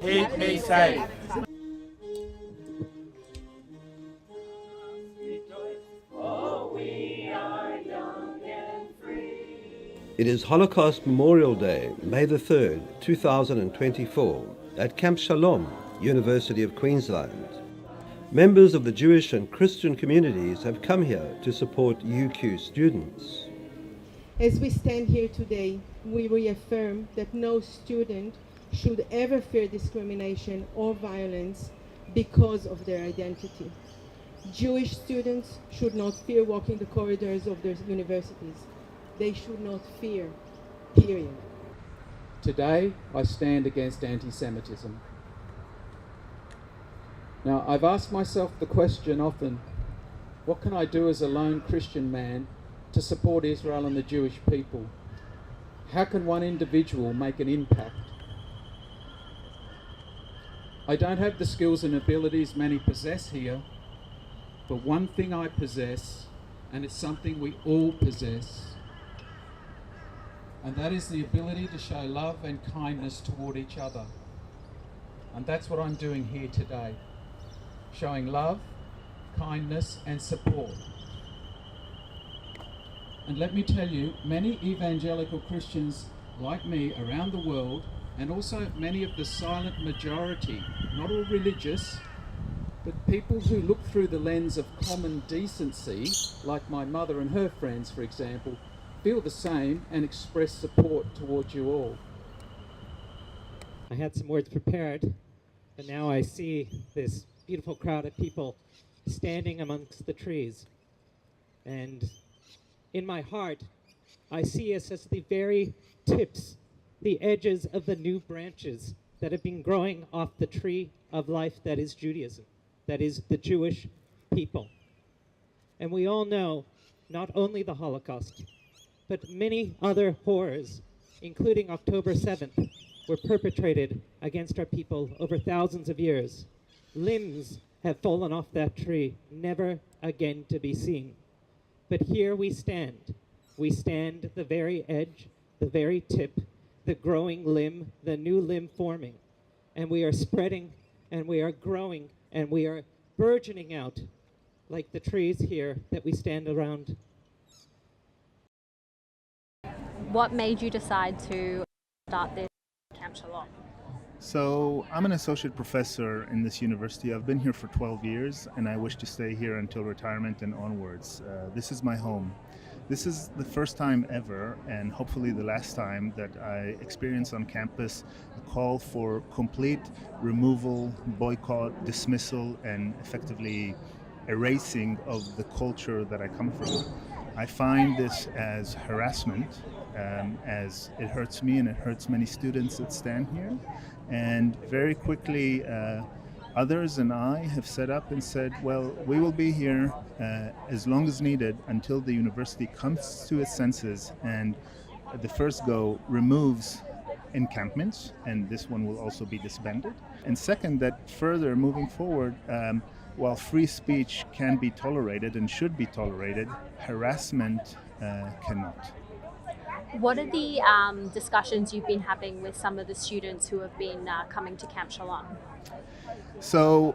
Keep me safe. It is Holocaust Memorial Day, May the 3rd, 2024, at Camp Shalom, University of Queensland. Members of the Jewish and Christian communities have come here to support UQ students. As we stand here today, we reaffirm that no student should ever fear discrimination or violence because of their identity. Jewish students should not fear walking the corridors of their universities. They should not fear, period. Today, I stand against anti-Semitism. Now, I've asked myself the question often, what can I do as a lone Christian man to support Israel and the Jewish people? How can one individual make an impact? I don't have the skills and abilities many possess here, but one thing I possess, and it's something we all possess, and that is the ability to show love and kindness toward each other. And that's what I'm doing here today, showing love, kindness and support. And let me tell you, many evangelical Christians like me around the world, and also many of the silent majority, not all religious, but people who look through the lens of common decency, like my mother and her friends, for example, feel the same and express support towards you all. I had some words prepared, but now I see this beautiful crowd of people standing amongst the trees. And in my heart, I see us as the very tips, the edges of the new branches that have been growing off the tree of life that is Judaism, that is the Jewish people. And we all know not only the Holocaust, but many other horrors, including October 7th, were perpetrated against our people over thousands of years. Limbs have fallen off that tree, never again to be seen. But here we stand. We stand at the very edge, the very tip, the growing limb, the new limb forming. And we are spreading, and we are growing, and we are burgeoning out like the trees here that we stand around. What made you decide to start this Camp Shalom? So I'm an associate professor in this university. I've been here for 12 years and I wish to stay here until retirement and onwards. This is my home. This is the first time ever, and hopefully the last time, that I experience on campus a call for complete removal, boycott, dismissal, and effectively erasing of the culture that I come from. I find this as harassment, as it hurts me and it hurts many students that stand here. And very quickly, others and I have set up and said, well, we will be here as long as needed until the university comes to its senses and the first go removes encampments, and this one will also be disbanded. And second, that further moving forward, while free speech can be tolerated and should be tolerated, harassment cannot. What are the discussions you've been having with some of the students who have been coming to Camp Shalom? So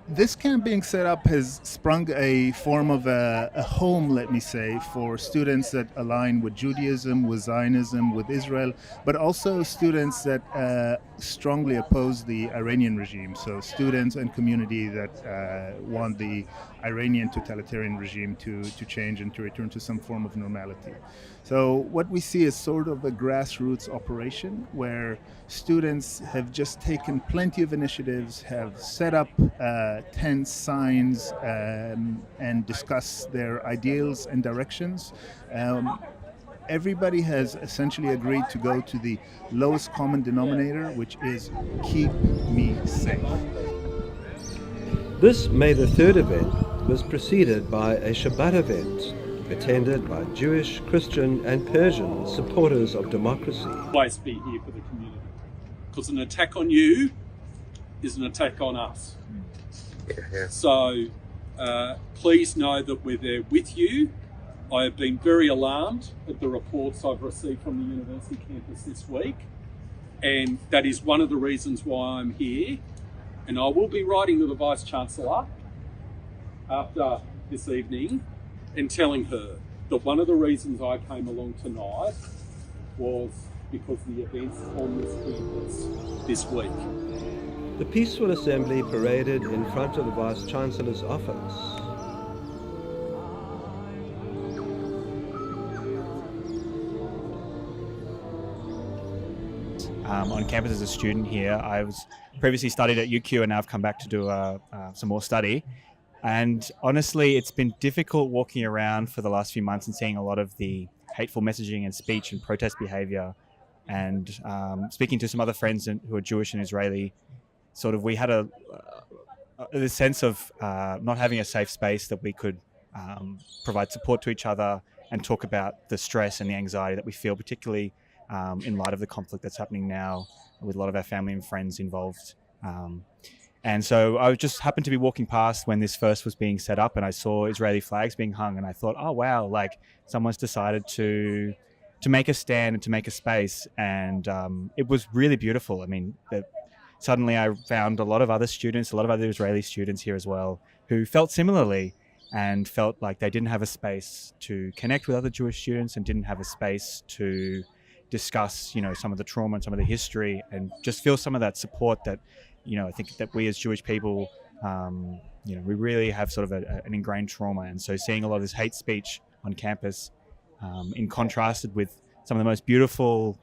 this camp being set up has sprung a form of a home, let me say, for students that align with Judaism, with Zionism, with Israel, but also students that strongly oppose the Iranian regime. So students and community that want the Iranian totalitarian regime to change and to return to some form of normality. So what we see is sort of a grassroots operation where students have just taken plenty of initiatives, have set up tents, signs, and discussed their ideals and directions. Everybody has essentially agreed to go to the lowest common denominator, which is keep me safe. This May the 3rd event was preceded by a Shabbat event attended by Jewish, Christian and Persian supporters of democracy. Always be here for the community, because an attack on you is an attack on us. So please know that we're there with you. I have been very alarmed at the reports I've received from the university campus this week. And that is one of the reasons why I'm here. And I will be writing to the Vice-Chancellor after this evening and telling her that one of the reasons I came along tonight was because of the events on this campus this week. The peaceful assembly paraded in front of the Vice-Chancellor's office. On campus as a student here. I was previously studied at UQ and now I've come back to do some more study. And honestly, it's been difficult walking around for the last few months and seeing a lot of the hateful messaging and speech and protest behavior. And speaking to some other friends who are Jewish and Israeli, sort of we had this sense of not having a safe space that we could provide support to each other and talk about the stress and the anxiety that we feel, particularly in light of the conflict that's happening now with a lot of our family and friends involved. And so I just happened to be walking past when this first was being set up and I saw Israeli flags being hung and I thought, oh wow, like someone's decided to make a stand and to make a space. And it was really beautiful. I mean, suddenly I found a lot of other students, a lot of other Israeli students here as well, who felt similarly and felt like they didn't have a space to connect with other Jewish students and didn't have a space to discuss, some of the trauma and some of the history and just feel some of that support that, I think that we as Jewish people, we really have sort of an ingrained trauma. And so seeing a lot of this hate speech on campus in contrasted with some of the most beautiful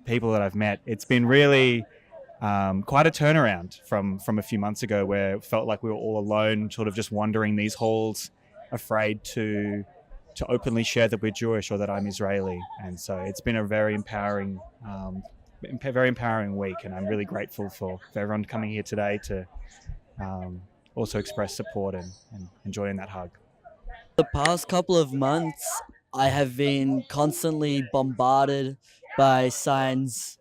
people that I've met, it's been really quite a turnaround from a few months ago where it felt like we were all alone, sort of just wandering these halls, afraid to openly share that we're Jewish or that I'm Israeli. And so it's been a very empowering week, and I'm really grateful for everyone coming here today to also express support and enjoying that hug. The past couple of months, I have been constantly bombarded by signs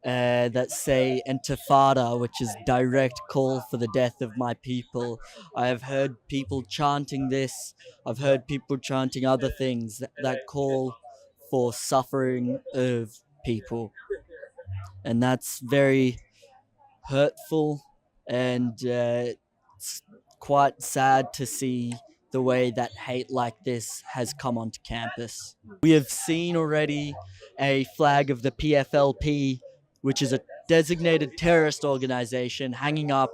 that say Intifada, which is direct call for the death of my people. I have heard people chanting this. I've heard people chanting other things that call for suffering of people. And that's very hurtful, and it's quite sad to see the way that hate like this has come onto campus. We have seen already a flag of the PFLP, which is a designated terrorist organization, hanging up,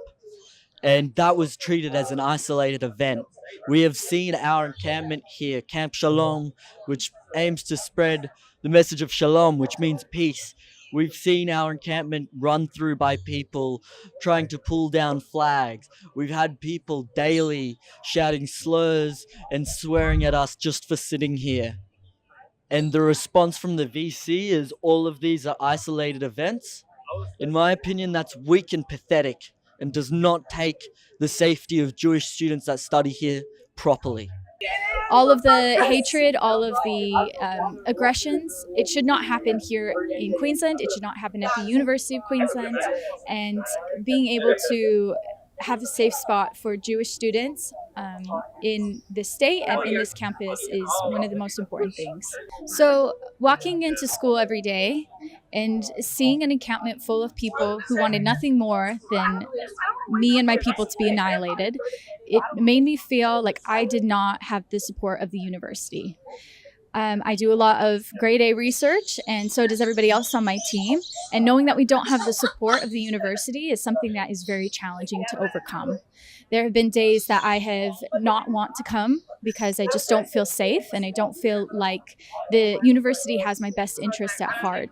and that was treated as an isolated event. We have seen our encampment here, Camp Shalom, which aims to spread the message of Shalom, which means peace. We've seen our encampment run through by people trying to pull down flags. We've had people daily shouting slurs and swearing at us just for sitting here. And the response from the VC is all of these are isolated events. In my opinion, that's weak and pathetic and does not take the safety of Jewish students that study here properly. All of the hatred, all of the aggressions, it should not happen here in Queensland. It should not happen at the University of Queensland. And being able to have a safe spot for Jewish students in this state and in this campus is one of the most important things. So walking into school every day and seeing an encampment full of people who wanted nothing more than me and my people to be annihilated, it made me feel like I did not have the support of the university. I do a lot of grade A research, and so does everybody else on my team. And knowing that we don't have the support of the university is something that is very challenging to overcome. There have been days that I have not want to come because I just don't feel safe, and I don't feel like the university has my best interest at heart.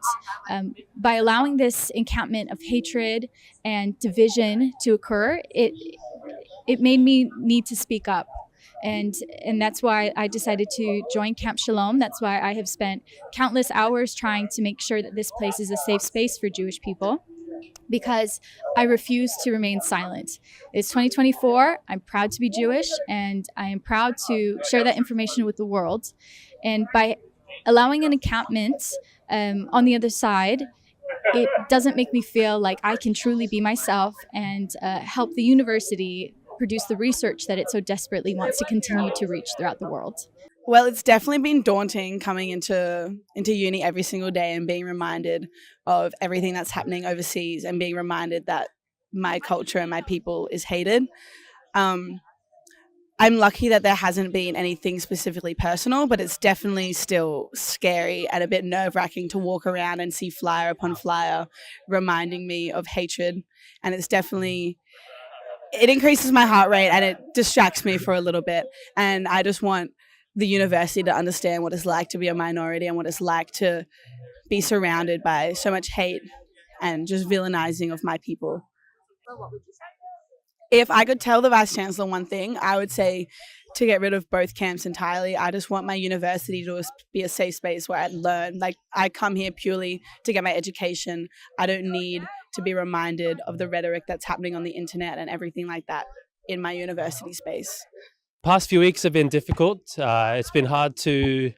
By allowing this encampment of hatred and division to occur, it made me need to speak up. And that's why I decided to join Camp Shalom. That's why I have spent countless hours trying to make sure that this place is a safe space for Jewish people, because I refuse to remain silent. It's 2024. I'm proud to be Jewish, and I am proud to share that information with the world. And by allowing an encampment on the other side, it doesn't make me feel like I can truly be myself and help the university produce the research that it so desperately wants to continue to reach throughout the world. Well, it's definitely been daunting coming into uni every single day and being reminded of everything that's happening overseas and being reminded that my culture and my people is hated. Um, I'm lucky that there hasn't been anything specifically personal, but it's definitely still scary and a bit nerve-wracking to walk around and see flyer upon flyer reminding me of hatred. And it's definitely, it increases my heart rate and it distracts me for a little bit. And I just want the university to understand what it's like to be a minority and what it's like to be surrounded by so much hate and just villainizing of my people. If I could tell the Vice Chancellor one thing, I would say to get rid of both camps entirely. I just want my university to be a safe space where I learn. Like, I come here purely to get my education. I don't need to be reminded of the rhetoric that's happening on the internet and everything like that in my university space. Past few weeks have been difficult. It's been hard to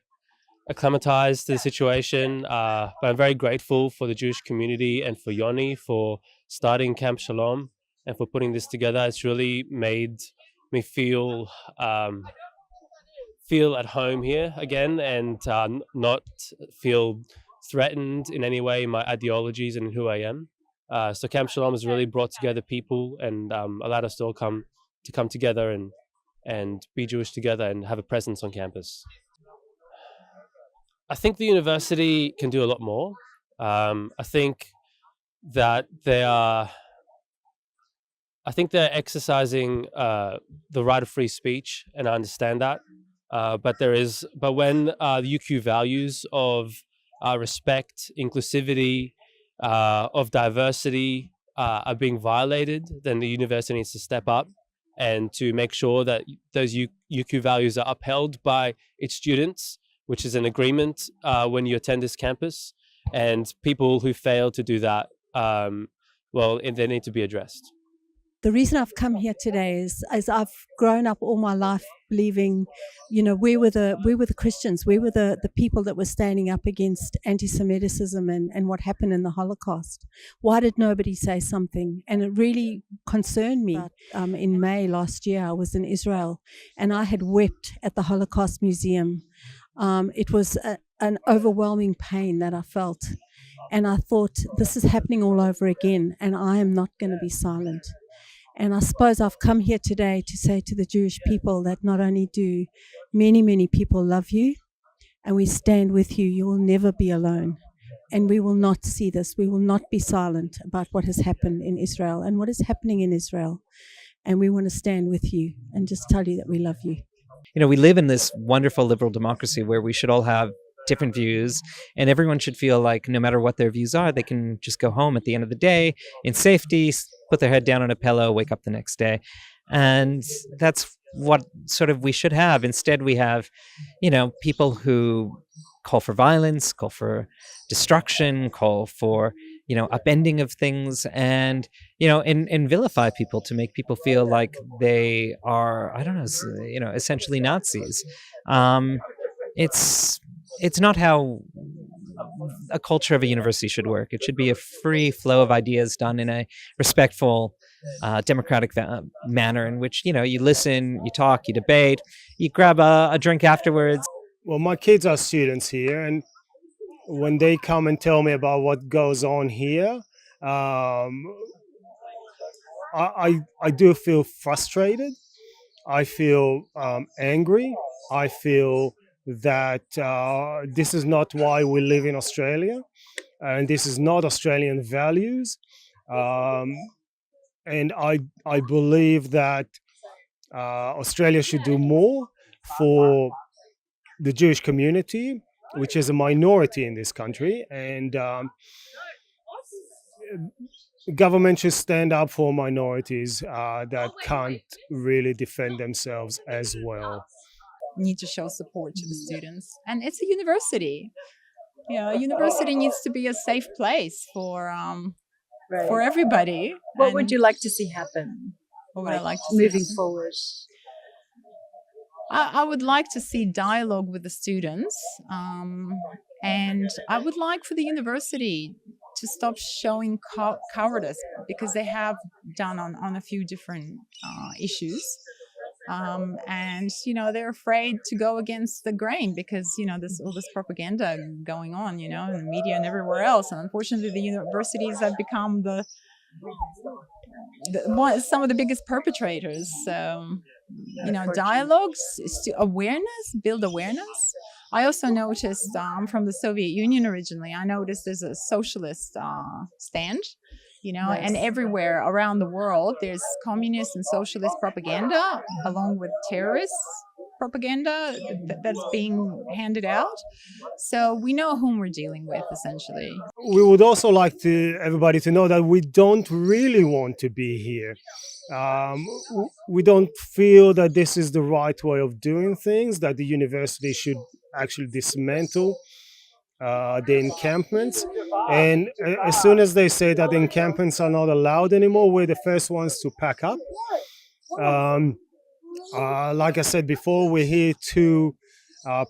acclimatize to the situation, but I'm very grateful for the Jewish community and for Yoni for starting Camp Shalom and for putting this together. It's really made me feel at home here again and not feel threatened in any way my ideologies and who I am. So Camp Shalom has really brought together people and allowed us to all come together and be Jewish together and have a presence on campus. I think the university can do a lot more. I think that they're exercising the right of free speech, and I understand that. But when the UQ values of respect, inclusivity, of diversity are being violated, then the university needs to step up and to make sure that those UQ values are upheld by its students, which is an agreement when you attend this campus. And people who fail to do that, they need to be addressed. The reason I've come here today is I've grown up all my life believing, we were the Christians, we were the people that were standing up against anti-Semitism and what happened in the Holocaust. Why did nobody say something? And it really concerned me. In May last year, I was in Israel and I had wept at the Holocaust Museum. It was an overwhelming pain that I felt. And I thought, this is happening all over again, and I am not going to be silent. And I suppose I've come here today to say to the Jewish people that not only do many, many people love you, and we stand with you, you will never be alone. And we will not see this. We will not be silent about what has happened in Israel and what is happening in Israel. And we want to stand with you and just tell you that we love you. We live in this wonderful liberal democracy where we should all have different views, and everyone should feel like no matter what their views are, they can just go home at the end of the day in safety, put their head down on a pillow, wake up the next day. And that's what sort of we should have. Instead, we have, people who call for violence, call for destruction, call for, upending of things, and, and vilify people to make people feel like they are, essentially Nazis. It's not how a culture of a university should work. It should be a free flow of ideas done in a respectful, democratic manner in which, you listen, you talk, you debate, you grab a drink afterwards. Well, my kids are students here, and when they come and tell me about what goes on here, I do feel frustrated. I feel angry. I feel that this is not why we live in Australia, and this is not Australian values. And I believe that Australia should do more for the Jewish community, which is a minority in this country, and government should stand up for minorities that can't really defend themselves as well. Need to show support to the students, and it's a university. A university needs to be a safe place for everybody. What would you like to see happen? What would I like to see moving happen? forward? I would like to see dialogue with the students, and I would like for the university to stop showing cowardice, because they have done on a few different issues. And they're afraid to go against the grain because this all this propaganda going on in the media and everywhere else. And unfortunately, the universities have become some of the biggest perpetrators. So dialogues, build awareness. I also noticed from the Soviet Union originally, I noticed there's a socialist stand, and everywhere around the world there's communist and socialist propaganda along with terrorist propaganda that's being handed out. So we know whom we're dealing with, essentially. We would also like everybody to know that we don't really want to be here. We don't feel that this is the right way of doing things, that the university should actually dismantle the encampments. And as soon as they say that the encampments are not allowed anymore, we're the first ones to pack up. Like I said before, we're here to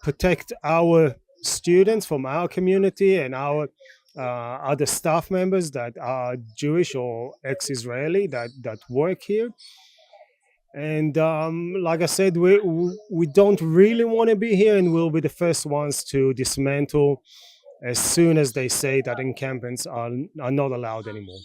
protect our students from our community and our other staff members that are Jewish or ex-Israeli that work here. And like I said, we don't really want to be here, and we'll be the first ones to dismantle as soon as they say that encampments are not allowed anymore.